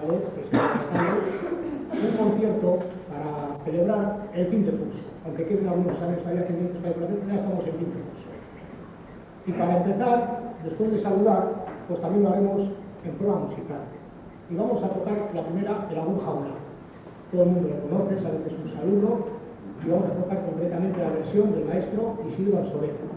vez que se está tratando un concierto para celebrar el fin de curso, aunque queden algunos años todavía pendientes para el proceso, ya estamos en fin de curso. Y para empezar, después de saludar, pues también lo haremos en prueba musical. Y vamos a tocar la primera, el aguja una. Todo el mundo lo conoce, sabe que es un saludo, y vamos a tocar concretamente la versión del maestro Isidro Alsobeto.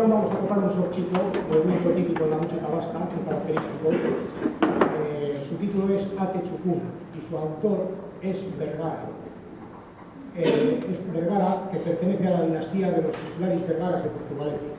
Vamos a tocar un sorchito, movimiento típico de la música vasca, muy característico. Su título es Ate Txukun y su autor es Vergara. Es Vergara, que pertenece a la dinastía de los titulares Vergaras de Portugalete.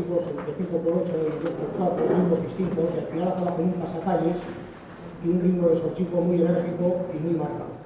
chicos, entre 5x8 y 2x4, ritmos distintos, y al final acaba con un pasacalles y un ritmo de esos chicos muy enérgico y muy marcado.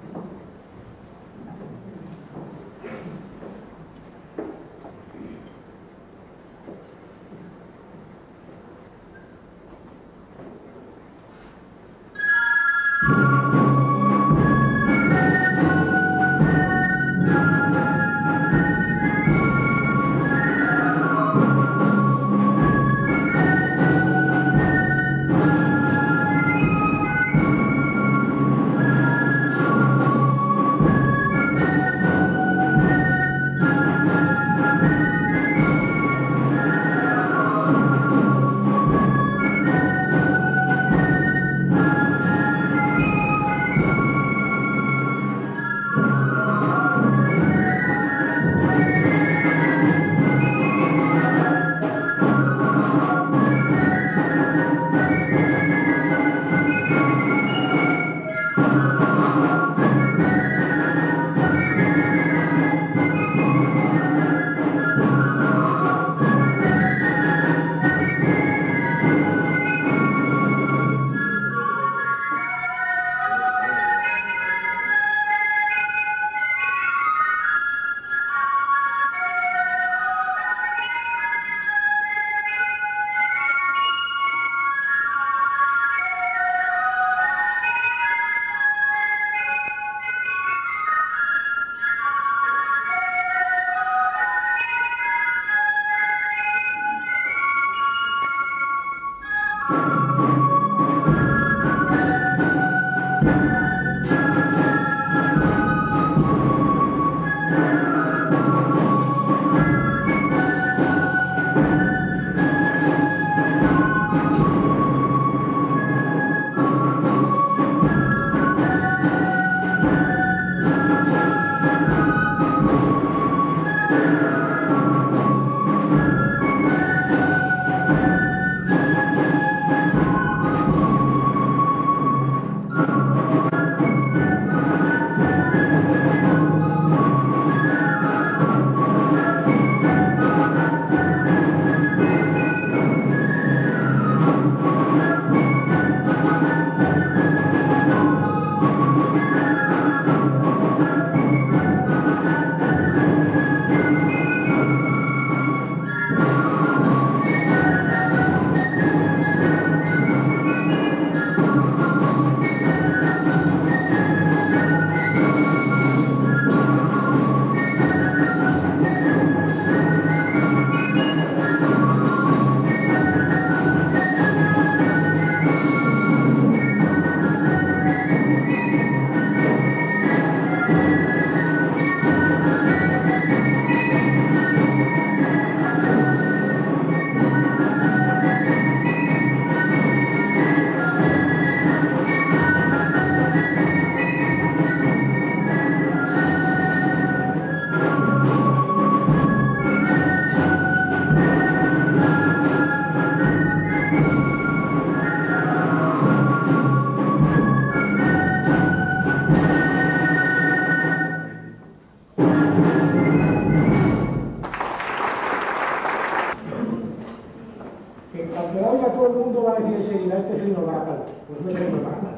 enseguida, este es el himno Baracal. Pues no es el himno Baracal.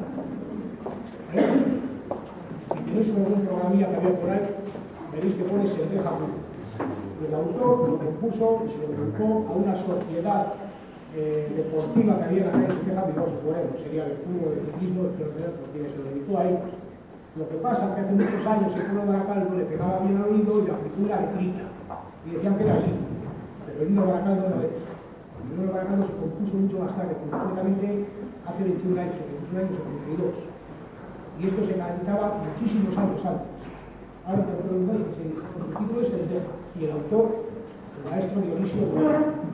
Si tenéis algún programilla que había por ahí, veréis que pone Senteja Puro. El autor lo compuso y se lo dedicó a una sociedad deportiva que había en aquella Senteja, digamos, bueno, sería de fútbol, de ciclismo, de velocidad deportiva, se lo dedicó a ellos. Lo que pasa es que hace muchos años el pueblo de Baracal no le pegaba bien al oído y la pintura era frita. Y decían que era lindo. Pero el himno Baracal no lo es. El himno Baracal se compuso mucho más tarde, concretamente hace 21 años, 21 años, 72. Y esto se cantaba muchísimos años antes. Ahora te preguntáis que su título es El Deja, y el autor, el maestro Dionisio Bueno.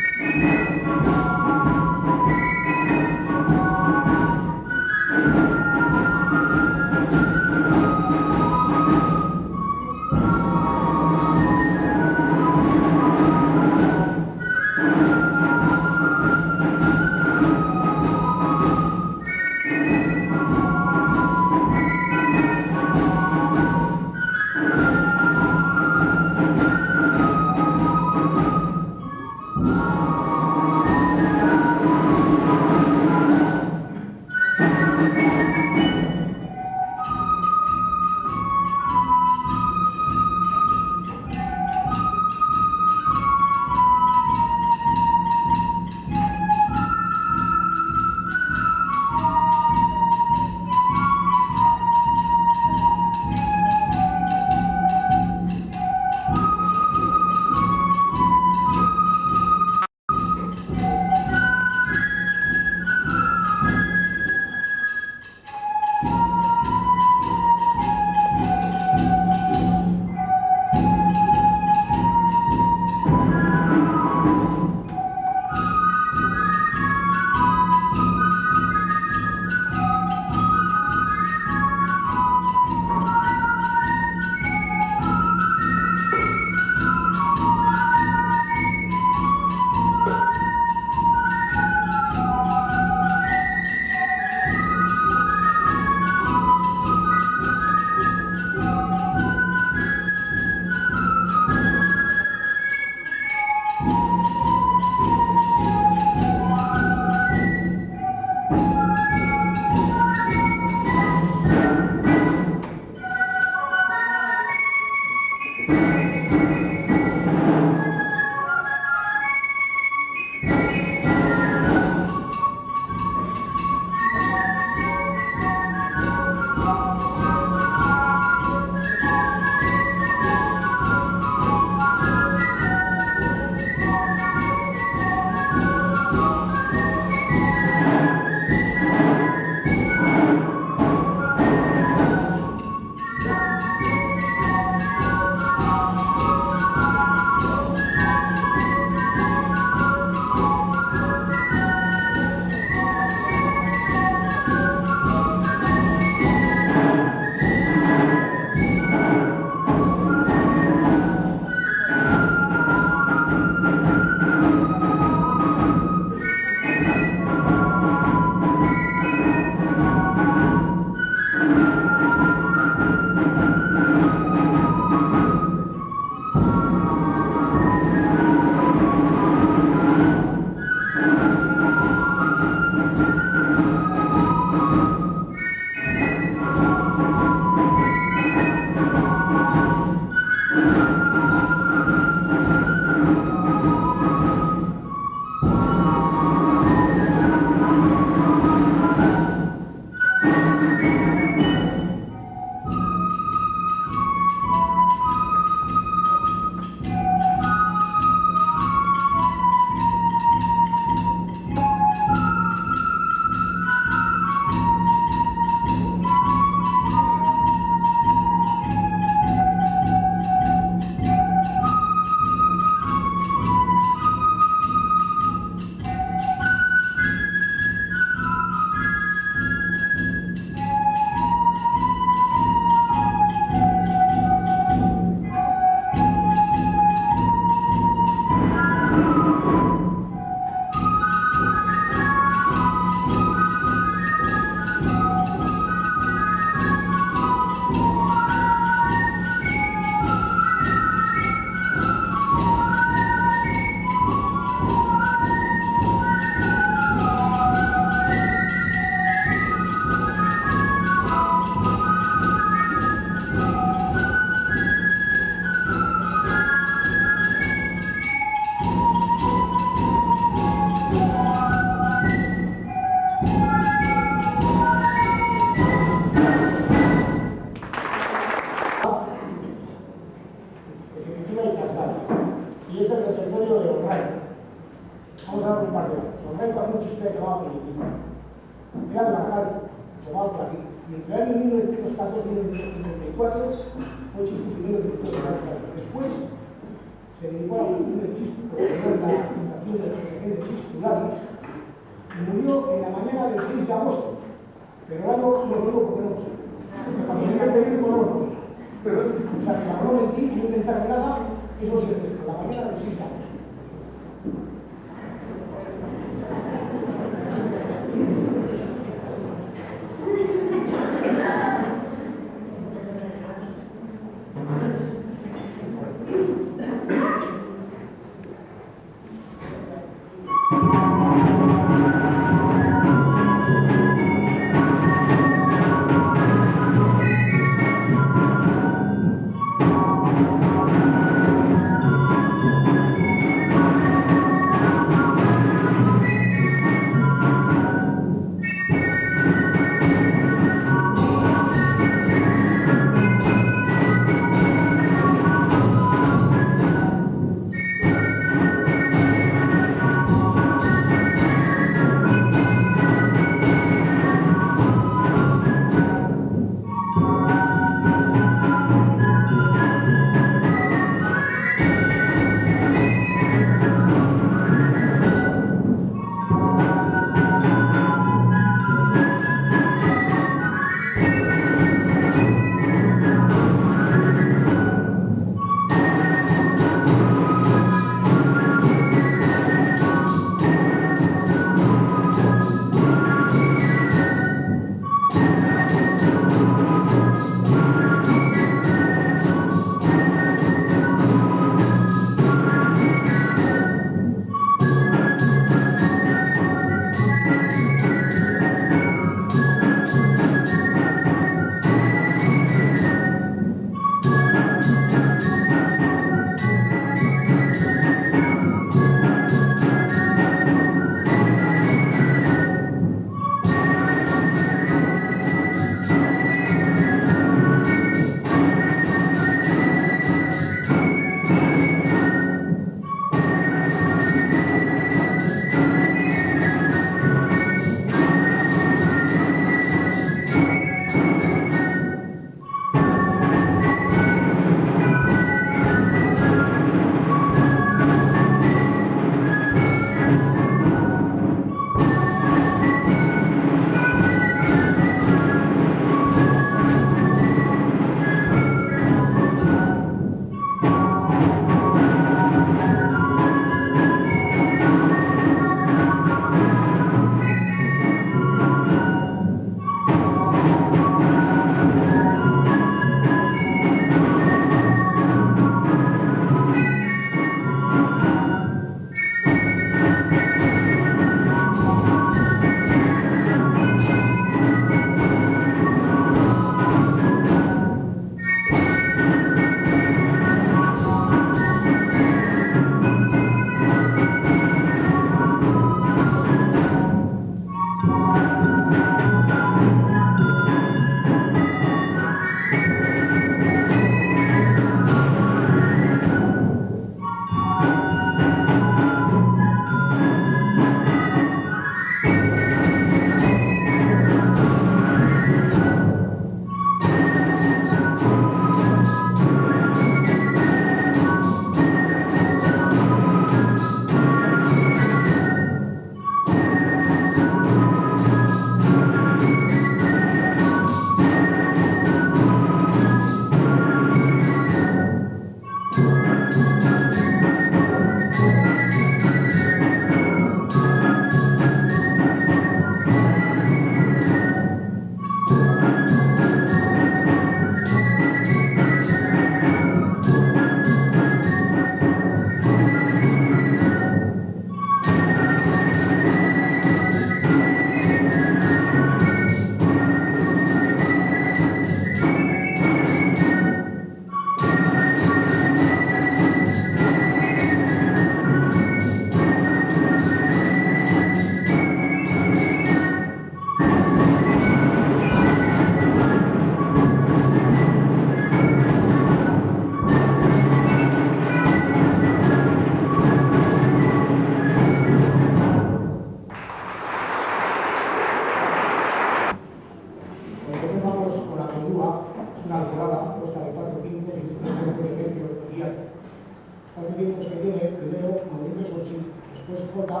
consta de 4 tiempos y por ejemplo día. Los 4 tiempos que tiene, primero Mauricio Sochi, después Jota,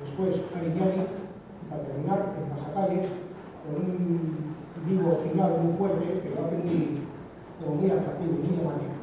después Ariñani, y para terminar en Pasacalles, con un vivo final muy fuerte que lo hace muy atractivo y muy llamativo.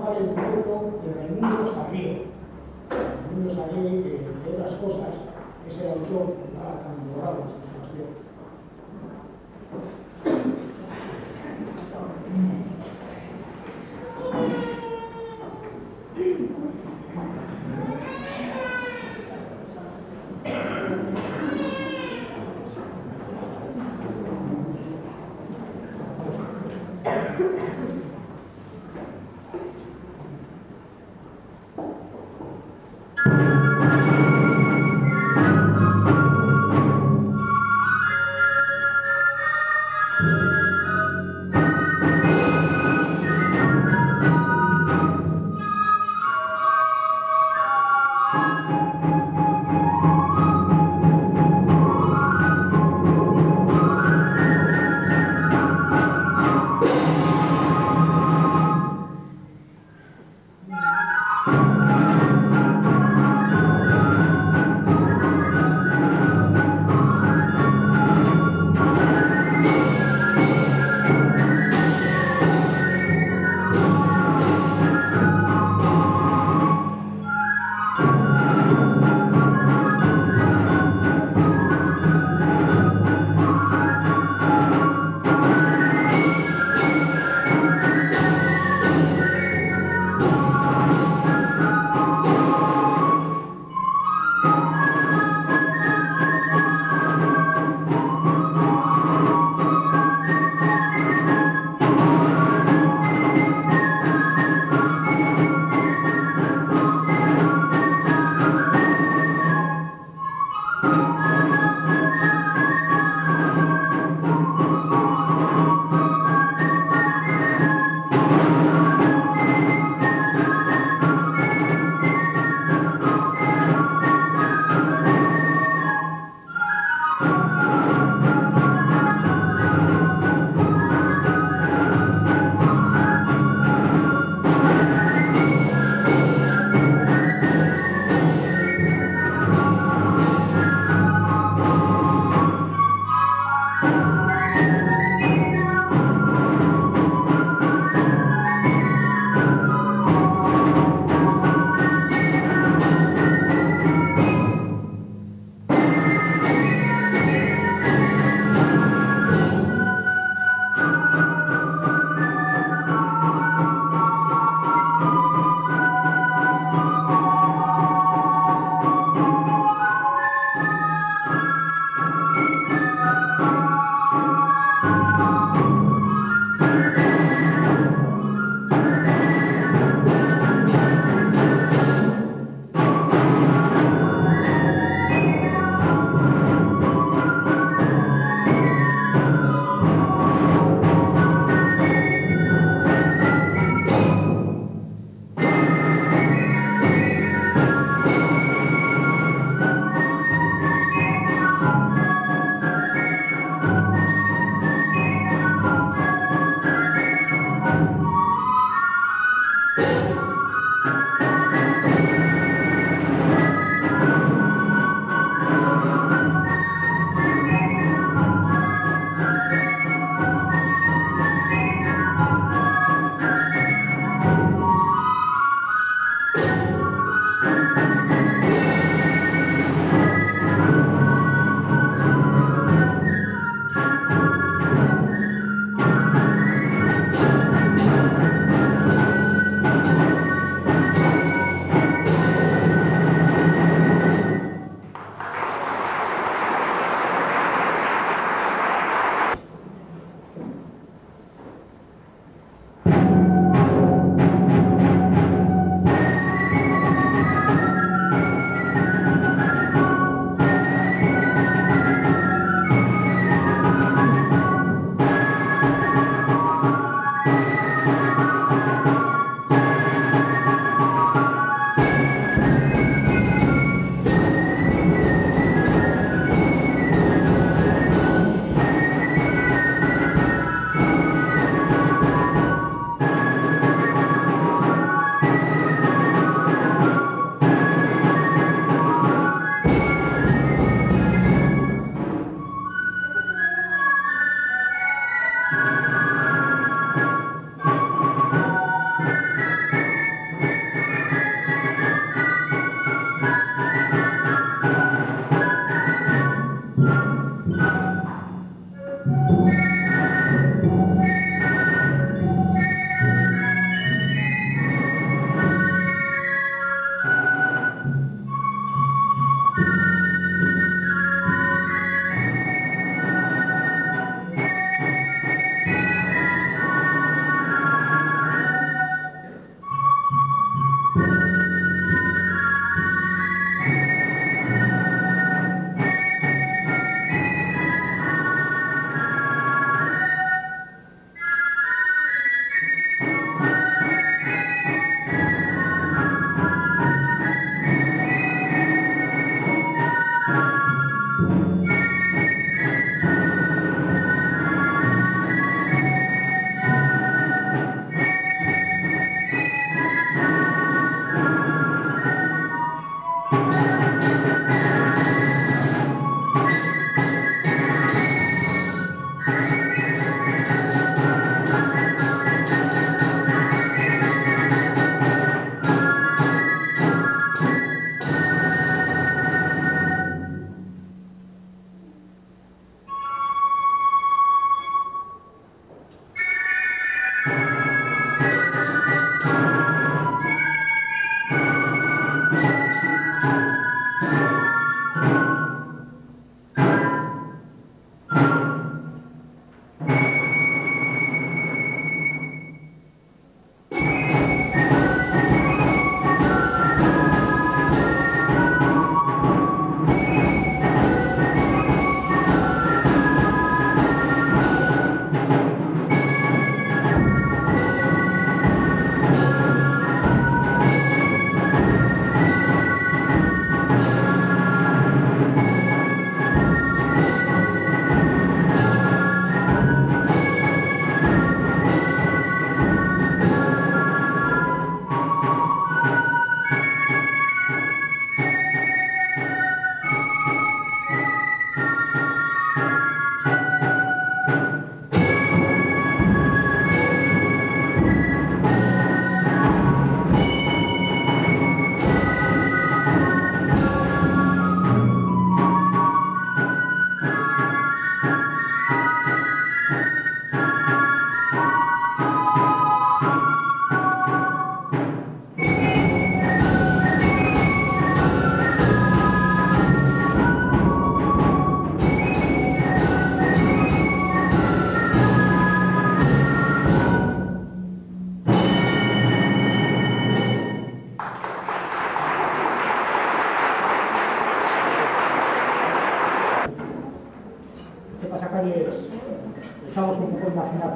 tomar el proyecto de Raimundo Sarrié. Raimundo Sarrié, que entre otras cosas es el autor de la Candidorada de San Sebastián.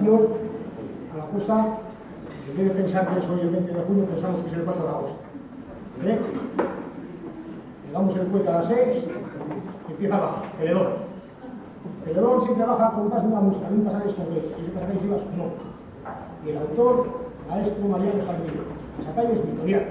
antelación a la cosa, en vez de pensar que es hoy el 20 de junio, pensamos que es el 4 de agosto. ¿Eh? Le damos el cohete a las 6 y empieza a bajar, Celedón. Celedón siempre baja con compás de una música, de un pasaje concreto, y ese pasaje iba su nombre. Y el autor, maestro Mariano Salvino. Esa calle es Victoriana.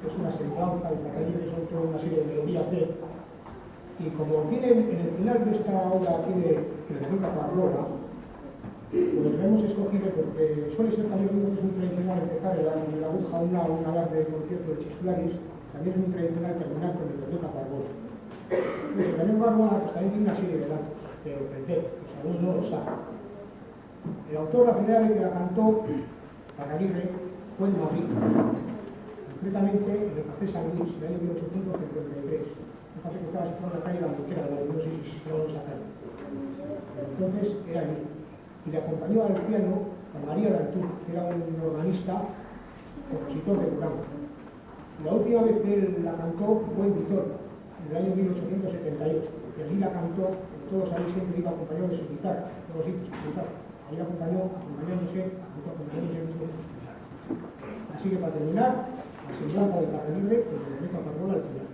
Es una semblanza de Catalina, son toda una serie de melodías de él. Y como tiene, en el final de esta obra tiene Federica Parlola, pues lo hemos escogido porque suele ser también es muy tradicional empezar en la aguja una vez de concierto de Chistularis, también es muy tradicional terminar con el Federica Parlola. Pues el Daniel Barbola pues, también tiene una serie de datos, pero aprender, los alumnos no lo saben. El autor, la primera vez que la cantó para Aguirre fue en Madrid, concretamente en el Café San Luis, en el año 1853. Un café que estaba situado en la calle La Moquera de Madrid, no sé si se esa calle. Entonces era allí. Y le acompañó al piano a María de Artur, que era un organista, compositor de Durango. La última vez que él la cantó fue en Vitoria, en el año 1878. Y allí la cantó, todos ahí siempre iba acompañado de su guitarra, todos hijos su guitarra. Ahí la acompañándose en su guitarra. Así que para terminar, la semblanza de Carre Libre, que le dejo a Parlola al final.